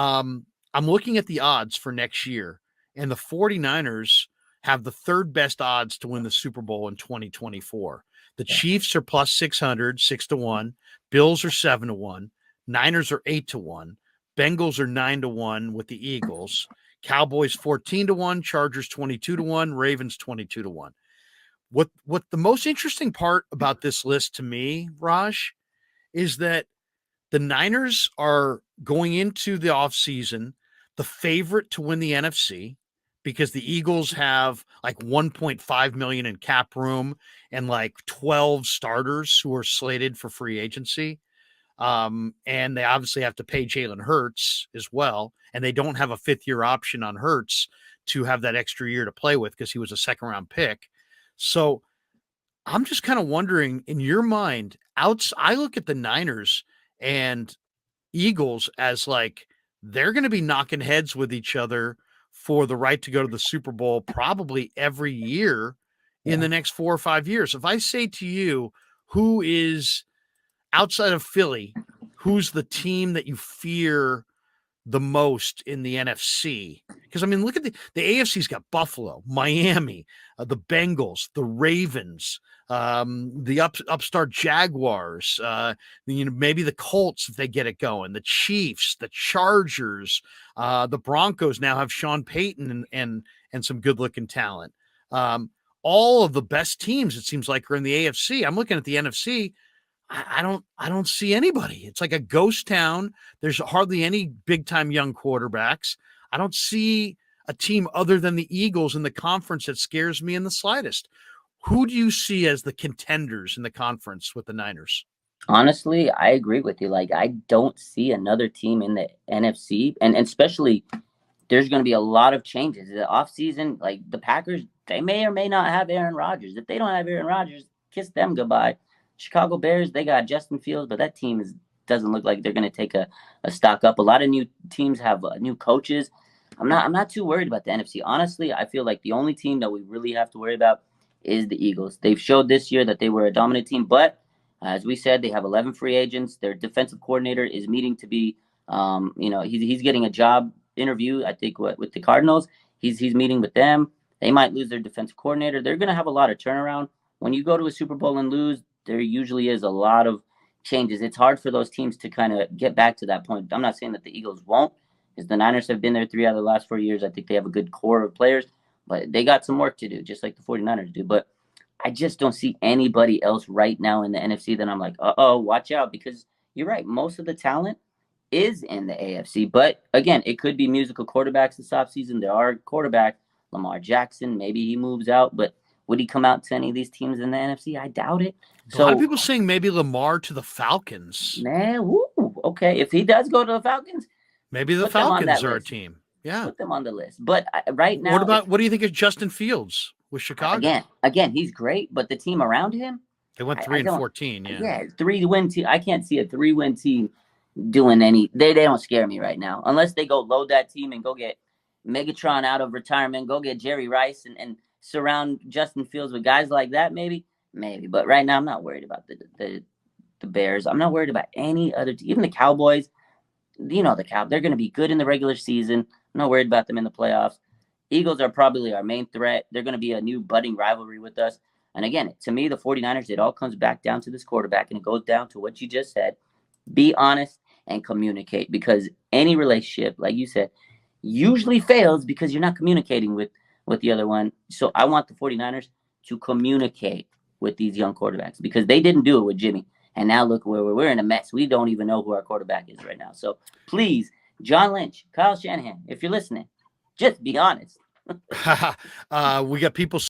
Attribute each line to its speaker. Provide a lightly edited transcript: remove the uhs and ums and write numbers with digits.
Speaker 1: I'm looking at the odds for next year, and the 49ers have the third best odds to win the Super Bowl in 2024. The Chiefs are plus 600, 6-1. Bills are 7-1. Niners are 8-1. Bengals are 9-1 with the Eagles. Cowboys 14-1. Chargers 22-1. Ravens 22-1. What the most interesting part about this list to me, Raj, is that the Niners are going into the offseason the favorite to win the NFC because the Eagles have like 1.5 million in cap room and like 12 starters who are slated for free agency. And they obviously have to pay Jalen Hurts as well. And they don't have a 5th-year option on Hurts to have that extra year to play with because he was a second-round pick. So I'm just kind of wondering, in your mind, I look at the Niners and Eagles as like they're going to be knocking heads with each other for the right to go to the Super Bowl probably every year in the next 4 or 5 years. If I say to you, who is outside of Philly, who's the team that you fear the most in the NFC? Because, I mean, look at the AFC's got Buffalo, Miami, the Bengals, the Ravens, the upstart Jaguars, maybe the Colts if they get it going, the Chiefs, the Chargers, the Broncos now have Sean Payton and some good-looking talent. All of the best teams, it seems like, are in the AFC. I'm looking at the NFC. I don't see anybody. It's like a ghost town. There's hardly any big time young quarterbacks. I don't see a team other than the Eagles in the conference that scares me in the slightest. Who do you see as the contenders in the conference with the Niners?
Speaker 2: Honestly, I agree with you. Like, I don't see another team in the NFC, and especially there's going to be a lot of changes. The offseason, like the Packers, they may or may not have Aaron Rodgers. If they don't have Aaron Rodgers, kiss them goodbye. Chicago Bears, they got Justin Fields, but that team doesn't look like they're going to take a stock up. A lot of new teams have new coaches. I'm not too worried about the NFC. Honestly, I feel like the only team that we really have to worry about is the Eagles. They've showed this year that they were a dominant team, but as we said, they have 11 free agents. Their defensive coordinator is meeting to be, he's getting a job interview, I think, with the Cardinals. He's meeting with them. They might lose their defensive coordinator. They're going to have a lot of turnaround. When you go to a Super Bowl and lose, there usually is a lot of changes. It's hard for those teams to kind of get back to that point. I'm not saying that the Eagles won't, because the Niners have been there 3 out of the last 4 years. I think they have a good core of players, but they got some work to do, just like the 49ers do. But I just don't see anybody else right now in the NFC that I'm like, watch out, because you're right. Most of the talent is in the AFC. But again, it could be musical quarterbacks this offseason. There are quarterbacks, Lamar Jackson, maybe he moves out, but would he come out to any of these teams in the NFC? I doubt it.
Speaker 1: So, a lot of people saying maybe Lamar to the Falcons.
Speaker 2: Man, okay. If he does go to the Falcons,
Speaker 1: maybe the Falcons are a team. Yeah.
Speaker 2: Put them on the list. But right now,
Speaker 1: what do you think of Justin Fields with Chicago?
Speaker 2: Again, he's great, but the team around him,
Speaker 1: they went 3-14.
Speaker 2: Yeah, 3-win team. I can't see a 3-win team doing any. They don't scare me right now, unless they go load that team and go get Megatron out of retirement, go get Jerry Rice and surround Justin Fields with guys like that. Maybe. But right now, I'm not worried about the Bears. I'm not worried about any other team. Even the Cowboys. They're going to be good in the regular season. I'm not worried about them in the playoffs. Eagles are probably our main threat. They're going to be a new budding rivalry with us. And again, to me, the 49ers, it all comes back down to this quarterback, and it goes down to what you just said. Be honest and communicate, because any relationship, like you said, usually fails because you're not communicating with the other one. So I want the 49ers to communicate with these young quarterbacks, because they didn't do it with Jimmy. And now look where we're in a mess. We don't even know who our quarterback is right now. So please, John Lynch, Kyle Shanahan, if you're listening, just be honest.
Speaker 1: We got people